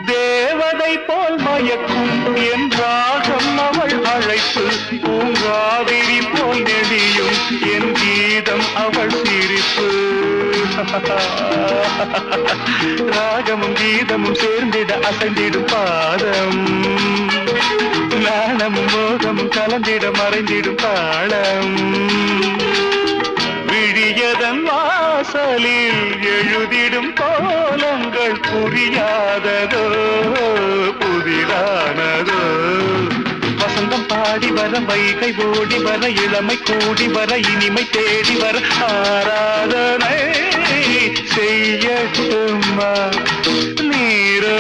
தேவதை போல் மயக்கும் என் ராகம் அவள் அழைப்பு பூங்காவிரி போல் நெளியும் என் கீதம் அவள் சிரிப்பு ராகமும் கீதமும் சேர்ந்திட அசைந்திடும் பாதம் நாணமும் மோகமும் கலந்திட மறைந்திடும் தாளம் விழியதன் வாசலில் எழுதிடும் கோலங்கள் புரியாததோ புதிரானதோ வசந்தம் பாடி வர வைகை ஓடி வர இளமை கூடி வர இனிமை தேடி வர ஆராதனை செய்யட்டுமா நீரோ